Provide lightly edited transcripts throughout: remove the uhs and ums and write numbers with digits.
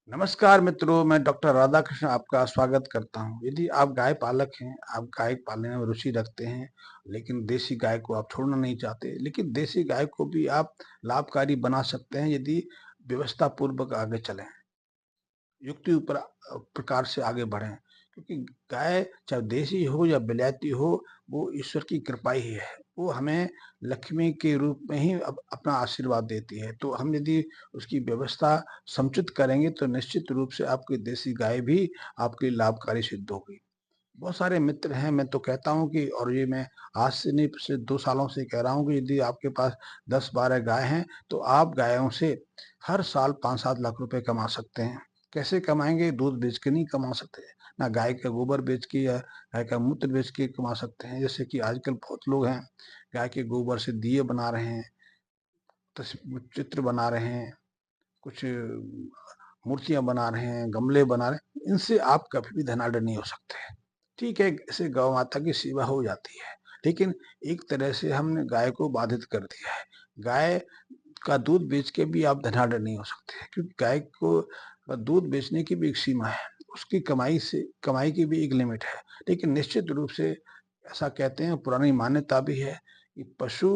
नमस्कार मित्रों, मैं डॉक्टर राधाकृष्ण आपका स्वागत करता हूँ। यदि आप गाय पालक हैं, आप गाय पालने में रुचि रखते हैं, लेकिन देसी गाय को आप छोड़ना नहीं चाहते, लेकिन देसी गाय को भी आप लाभकारी बना सकते हैं यदि व्यवस्था पूर्वक आगे चलें, युक्ति ऊपर प्रकार से आगे बढ़ें। क्योंकि गाय चाहे देसी हो या बिलायती हो, वो ईश्वर की कृपा ही है। वो हमें लक्ष्मी के रूप में ही अपना आशीर्वाद देती है। तो हम यदि उसकी व्यवस्था समुचित करेंगे तो निश्चित रूप से आपकी देसी गाय भी आपके लिए लाभकारी सिद्ध होगी। बहुत सारे मित्र हैं, मैं तो कहता हूँ कि और ये मैं आज से नहीं पिछले 2 सालों से कह रहा हूँ कि यदि आपके पास 10-12 गाय हैं, तो आप गायों से हर साल 5-7 लाख रुपए कमा सकते हैं। कैसे कमाएँगे? दूध बेच के नहीं कमा सकते, ना गाय का गोबर बेच के या गाय का मूत्र बेच के कमा सकते हैं। जैसे कि आजकल बहुत लोग हैं, गाय के गोबर से दिए बना रहे हैं, चित्र बना रहे हैं, कुछ मूर्तियाँ बना रहे हैं, गमले बना रहे हैं। इनसे आप कभी भी धनाढ्य नहीं हो सकते। ठीक है, इससे गौ माता की सेवा हो जाती है, लेकिन एक तरह से हमने गाय को बाधित कर दिया है। गाय का दूध बेच के भी आप धनाढ्य नहीं हो सकते, क्योंकि गाय को दूध बेचने की भी एक सीमा है। उसकी कमाई की भी एक लिमिट है। लेकिन निश्चित रूप से ऐसा कहते हैं, पुरानी मान्यता भी है कि पशु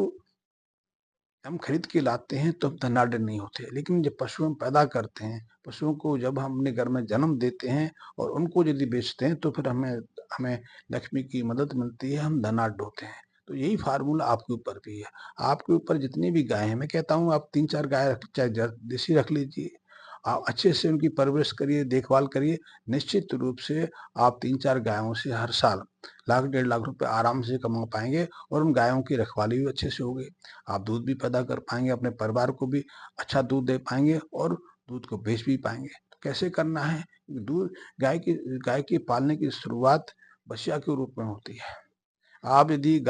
हम खरीद के लाते हैं तो हम धनाढ्य नहीं होते, लेकिन जब पशु हम पैदा करते हैं, पशुओं को जब हम अपने घर में जन्म देते हैं और उनको यदि बेचते हैं तो फिर हमें हमें लक्ष्मी की मदद मिलती है, हम धनाढ्य होते हैं। तो यही फार्मूला आपके ऊपर भी है। आपके ऊपर जितनी भी गाय हैं, मैं कहता हूँ आप 3-4 गाय रख, चाहे देसी रख लीजिए। आप अच्छे से उनकी परवरिश करिए, देखभाल करिए। निश्चित रूप से आप 3-4 गायों से हर साल लाख 1.5 लाख रुपए आराम से कमा पाएंगे और उन गायों की रखवाली भी अच्छे से होगी। आप दूध भी पैदा कर पाएँगे, अपने परिवार को भी अच्छा दूध दे पाएँगे और दूध को बेच भी पाएँगे। तो कैसे करना है? दूध गाय की पालने की शुरुआत बछिया के रूप में होती है। आप यदि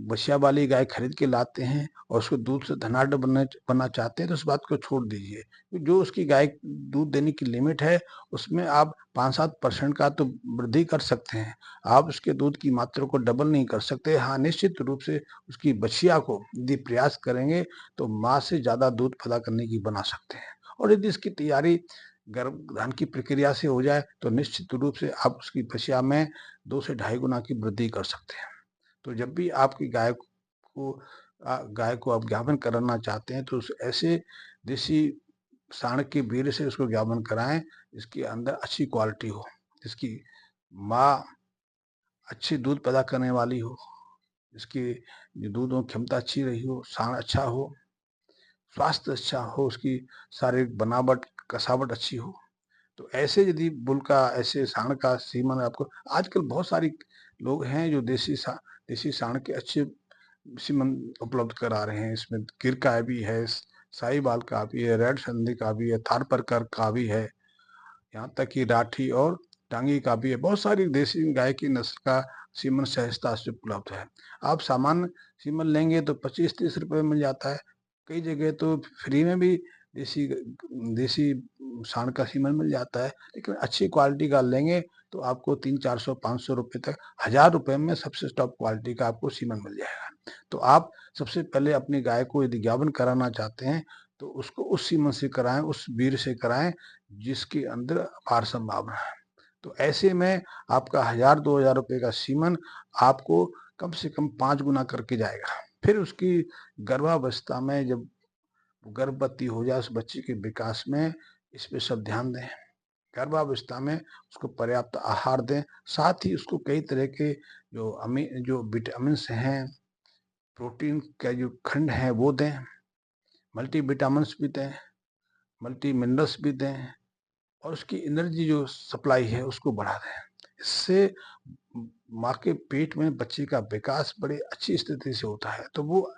बछिया वाली गाय खरीद के लाते हैं और उसको दूध से धनाढ्य बनना चाहते हैं तो उस बात को छोड़ दीजिए। जो उसकी गाय दूध देने की लिमिट है, उसमें आप 5-7% का तो वृद्धि कर सकते हैं। आप उसके दूध की मात्रा को डबल नहीं कर सकते। हाँ, निश्चित रूप से उसकी बछिया को यदि प्रयास करेंगे तो माँ से ज़्यादा दूध पैदा करने की बना सकते हैं। और यदि इसकी तैयारी गर्भधान की प्रक्रिया से हो जाए तो निश्चित रूप से आप उसकी बछिया में 2 से ढाई गुना की वृद्धि कर सकते हैं। तो जब भी आपकी गाय को आप गाभिन कराना चाहते हैं तो ऐसे देसी साँड के वीर्य से उसको गाभिन कराएं, जिसके अंदर अच्छी क्वालिटी हो, जिसकी माँ अच्छी दूध पैदा करने वाली हो, जिसकी जो दूध में क्षमता अच्छी रही हो, साँड अच्छा हो, स्वास्थ्य अच्छा हो, उसकी शारीरिक बनावट कसावट अच्छी हो। तो ऐसे यदि ऐसे साँड का सीमन आपको आजकल बहुत सारी लोग हैं जो देसी साँड के अच्छे सीमन उपलब्ध करा रहे हैं। इसमें गिर का भी है, साहीवाल का भी है, रेड सिंधी का भी है, थारपारकर का भी है, यहाँ तक कि राठी और टांगी का भी है। बहुत सारी देसी गाय की नस्ल का सीमन सहजता से उपलब्ध है। आप सामान्य सीमन लेंगे तो 25-30 रुपए में मिल जाता है। कई जगह तो फ्री में भी देसी देसी साँड का सीमन मिल जाता है। लेकिन अच्छी क्वालिटी का लेंगे तो आपको 300-400-500 रुपए तक, 1000 रुपए में सबसे टॉप क्वालिटी का आपको सीमन मिल जाएगा। तो आप सबसे पहले अपनी गाय को यदि गाभिन कराना चाहते हैं तो उसको उस सीमन से कराएँ, उस वीर्य से कराएँ जिसके अंदर अपार संभावना है। तो ऐसे में आपका 1000-2000 रुपए का सीमन आपको कम से कम 5 गुना करके जाएगा। फिर उसकी गर्भावस्था में जब गर्भवती हो जाए, उस बच्चे के विकास में इस पे सब ध्यान दें। गर्भावस्था में उसको पर्याप्त आहार दें, साथ ही उसको कई तरह के जो विटामिन्स हैं, प्रोटीन का जो खंड है वो दें, मल्टीविटामिन्स भी दें, मल्टी मिनरल्स भी दें और उसकी एनर्जी जो सप्लाई है उसको बढ़ा दें। इससे माँ के पेट में बच्चे का विकास बड़ी अच्छी स्थिति से होता है, तो वो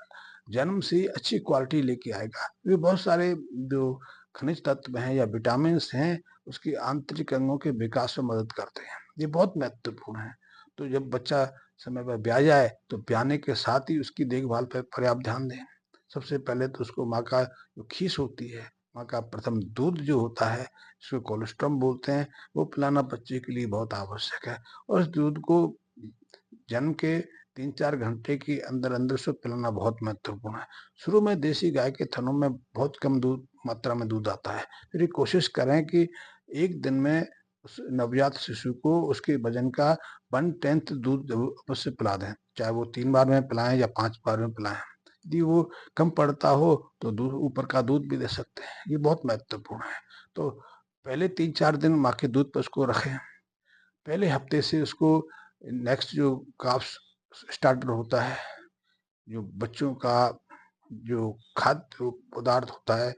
जन्म से ही अच्छी क्वालिटी लेके आएगा। ये बहुत सारे जो खनिज तत्व हैं या विटामिन्स हैं, उसके आंतरिक अंगों के विकास में मदद करते हैं। ये बहुत महत्वपूर्ण है। तो जब बच्चा समय पर ब्याह जाए, तो ब्याने के साथ ही उसकी देखभाल पे पर्याप्त ध्यान दें। सबसे पहले तो उसको माँ का जो खीस होती है, माँ का प्रथम दूध जो होता है, जिसको कोलोस्ट्रम बोलते हैं, वो पिलाना बच्चे के लिए बहुत आवश्यक है। और इस दूध को जन्म के 3-4 घंटे के अंदर-अंदर उसको पिलाना बहुत महत्वपूर्ण है। शुरू में देसी गाय के थनों में बहुत कम दूध मात्रा में दूध आता है। फिर ये कोशिश करें कि एक दिन में उस नवजात शिशु को उसके वज़न का 1/10 दूध ज़रूर अवश्य पिला दें। चाहे वो 3 बार में पिलाएँ या 5 बार में पिलाएँ। यदि वो कम पड़ता हो तो ऊपर का दूध भी दे सकते हैं। ये बहुत महत्वपूर्ण है। तो पहले 3-4 दिन माँ के दूध पे उसको रखें। पहले हफ्ते से उसको नेक्स्ट जो काप्स स्टार्टर होता है, जो बच्चों का जो खाद्य पदार्थ होता है,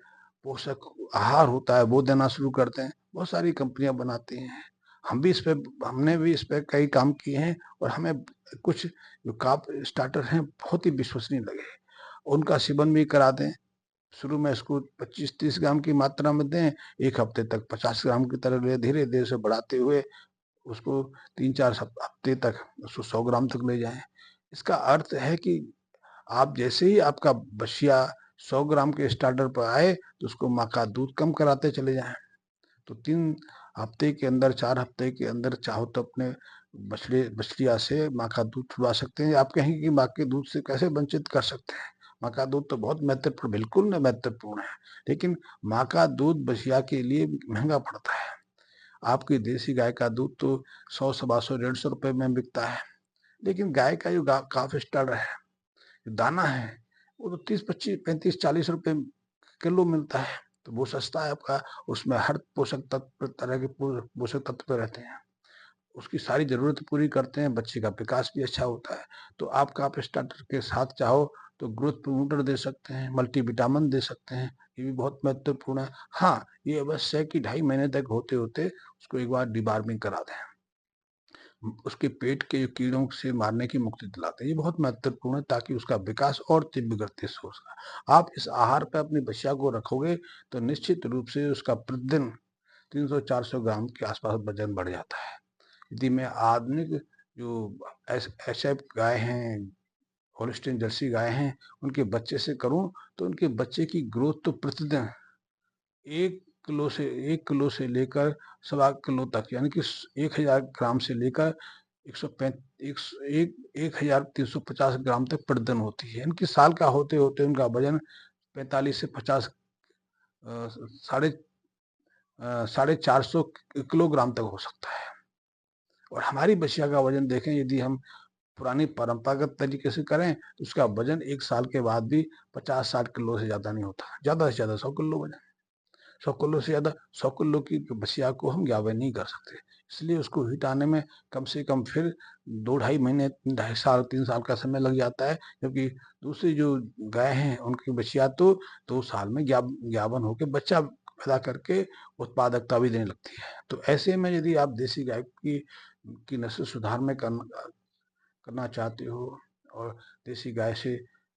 पोषक आहार होता है, वो देना शुरू करते हैं। बहुत सारी कंपनियाँ बनाती हैं। हमने भी इस पे कई काम किए हैं और हमें कुछ जो काप स्टार्टर हैं बहुत ही विश्वसनीय लगे। उनका सेवन भी करा दें। शुरू में इसको 25-30 ग्राम की मात्रा में दें, 1 हफ्ते तक 50 ग्राम की तरह लें, धीरे-धीरे उसे बढ़ाते हुए उसको 3-4 हफ्ते तक उसको 100 ग्राम तक ले जाएँ। इसका अर्थ है कि आप जैसे ही आपका बछिया 100 ग्राम के स्टार्टर पर आए, तो उसको माँ का दूध कम कराते चले जाएँ। तो 3 हफ्ते के अंदर, 4 हफ्ते के अंदर चाहो तो अपने बछड़िया से माँ का दूध छुड़वा सकते हैं। आप कहेंगे कि माँ के दूध से कैसे वंचित कर सकते हैं? माँ का दूध तो बहुत महत्वपूर्ण, बिल्कुल न महत्वपूर्ण है, लेकिन माँ का दूध बछिया के लिए महँगा पड़ता है। आपकी देसी गाय का दूध तो 100, सवा सौ, 150 रुपए में बिकता है, लेकिन गाय का जो काफ स्टार्टर है, जो दाना है, वो तो 30, 25, 35, 40 रुपए किलो मिलता है। तो वो सस्ता है आपका, उसमें हर पोषक तत्व, तरह के पोषक तत्व रहते हैं। उसकी सारी ज़रूरत पूरी करते हैं, बच्चे का विकास भी अच्छा होता है। तो आप काप स्टार्टर के साथ चाहो तो ग्रोथ प्रमोटर दे सकते हैं, मल्टीविटामिन दे सकते हैं, ये भी बहुत महत्वपूर्ण है। हाँ, ये अवश्य है कि 2.5 महीने तक होते-होते उसको एक बार डिवॉर्मिंग करा दें। उसके पेट के जो कीड़ों से मारने की मुक्ति दिलाते हैं। ये बहुत महत्वपूर्ण है ताकि उसका विकास और तीव्र गति से हो सके। आप इस आहार पे अपनी बछिया को रखोगे तो निश्चित रूप से उसका प्रतिदिन 300-400 ग्राम के आसपास वजन बढ़ जाता है। यदि मैं आधुनिक जो एचएफ गाय हैं, होल्स्टीन जर्सी गाय हैं, उनके बच्चे से करूँ तो उनके बच्चे की ग्रोथ तो प्रतिदिन 1 1 किलो से लेकर सवा किलो तक, यानी कि 1000 ग्राम से लेकर 1350 ग्राम तक प्रतिदिन होती है। इनकी साल का होते-होते उनका वजन 45 से 50 अ, साढ़े 450 किलोग्राम तक हो सकता है। और हमारी बछिया का वजन देखें, यदि हम पुरानी परंपरागत तरीके से करें तो उसका वजन 1 साल के बाद भी 50-60 किलो से ज़्यादा नहीं होता। ज़्यादा से ज़्यादा 100 किलो वजन। 100 किलो से ज़्यादा, 100 किलो की बछिया को हम गाभिन नहीं कर सकते। इसलिए उसको हीट आने में कम से कम फिर 2 ढाई महीने, 2.5 साल, 3 साल का समय लग जाता है, क्योंकि दूसरी जो गाय हैं उनकी बछिया तो 2 साल में गाभिन होके बच्चा पैदा करके उत्पादकता भी देने लगती है। तो ऐसे में यदि आप देसी गाय की नस्ल सुधार में करना चाहते हो और देसी गाय से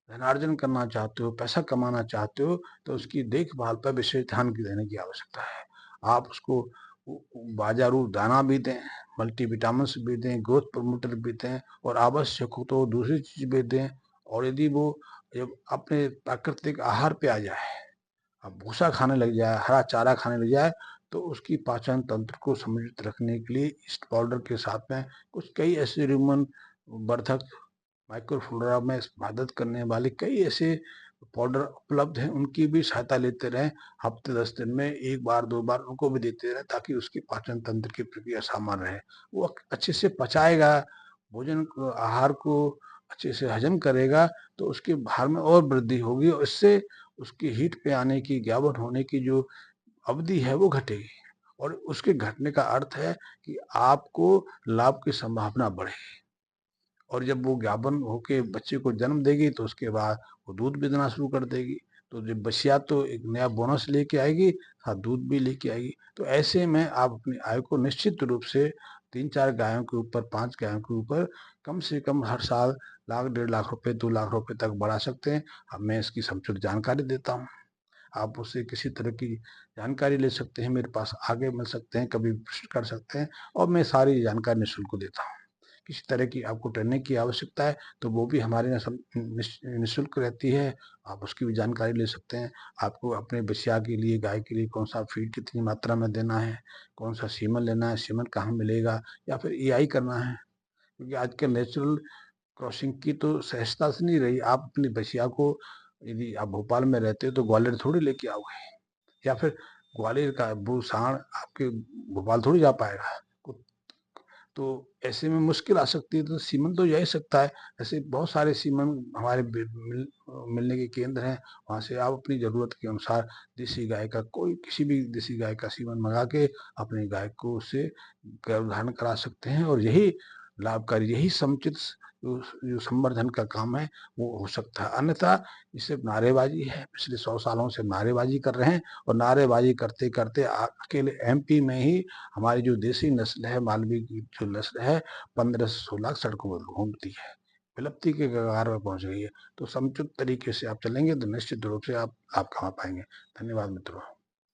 धनार्जन करना चाहते हो, पैसा कमाना चाहते हो, तो उसकी देखभाल पर विशेष ध्यान की देने की आवश्यकता है। आप उसको बाज़ारू दाना भी दें, मल्टीविटामिन्स भी दें, ग्रोथ प्रमोटर भी दें और आवश्यक हो तो दूसरी चीज़ भी दें। और यदि वो जब अपने प्राकृतिक आहार पे आ जाए, अब भूसा खाने लग जाए, हरा चारा खाने लग जाए, तो उसकी पाचन तंत्र को समृद्ध रखने के लिए ईस्ट पाउडर के साथ में कुछ कई ऐसे रुमन वर्धक, माइक्रोफ्लोरा में मदद करने वाले कई ऐसे पाउडर उपलब्ध हैं, उनकी भी सहायता लेते रहें। हफ्ते 10 दिन में 1 बार 2 बार उनको भी देते रहें ताकि उसकी पाचन तंत्र की प्रक्रिया सामान्य रहे। वो अच्छे से पचाएगा, भोजन को, आहार को अच्छे से हजम करेगा, तो उसके भार में और वृद्धि होगी और इससे उसकी हीट पे आने की, गाभिन होने की जो अवधि है वो घटेगी। और उसके घटने का अर्थ है कि आपको लाभ की संभावना बढ़ेगी। और जब वो गाभिन होके बच्चे को जन्म देगी तो उसके बाद वो दूध भी देना शुरू कर देगी। तो जब बछिया तो एक नया बोनस लेके आएगी, साथ दूध भी लेके आएगी। तो ऐसे में आप अपनी आय को निश्चित रूप से 3-4 गायों के ऊपर, 5 गायों के ऊपर कम से कम हर साल लाख, 1.5 लाख रुपए, 2 लाख रुपए तक बढ़ा सकते हैं। अब मैं इसकी समुचित जानकारी देता हूँ। आप उससे किसी तरह की जानकारी ले सकते हैं, मेरे पास आगे मिल सकते हैं, कभी प्रश्न कर सकते हैं और मैं सारी जानकारी निःशुल्क देता हूँ। किसी तरह की आपको ट्रेनिंग की आवश्यकता है तो वो भी हमारे यहाँ निःशुल्क रहती है, आप उसकी भी जानकारी ले सकते हैं। आपको अपने बछिया के लिए, गाय के लिए कौन-सा फीड कितनी मात्रा में देना है, कौन-सा सीमन लेना है, सीमन कहाँ मिलेगा या फिर एआई करना है। क्योंकि आजकल नेचुरल क्रॉसिंग की तो सहजता से नहीं रही। आप अपनी बछिया को, यदि आप भोपाल में रहते हो तो ग्वालियर थोड़ी लेके आओगे। या फिर ग्वालियर का बुल सांड आपके भोपाल थोड़ी जा पाएगा। तो ऐसे में मुश्किल आ सकती है, तो सीमन तो जा ही सकता है। ऐसे बहुत सारे सीमन हमारे मिलने के केंद्र हैं, वहाँ से आप अपनी ज़रूरत के अनुसार देसी गाय का कोई किसी भी देसी गाय का सीमन मंगा के अपनी गाय को उससे गर्भधारण करा सकते हैं, और यही लाभकारी, यही समुचित जो संवर्धन का काम है वो हो सकता है। अन्यथा ये नारेबाजी है, पिछले 100 सालों से नारेबाजी कर रहे हैं, और नारेबाजी करते करते अकेले एमपी में ही हमारी जो देसी नस्ल है, मालवी की जो नस्ल है, 15 से 16 सड़कों पर घूमती है, विलुप्ति के कगार पर पहुंच गई है। तो समुचित तरीके से आप चलेंगे तो निश्चित रूप से आप कमा पाएंगे। धन्यवाद मित्रों।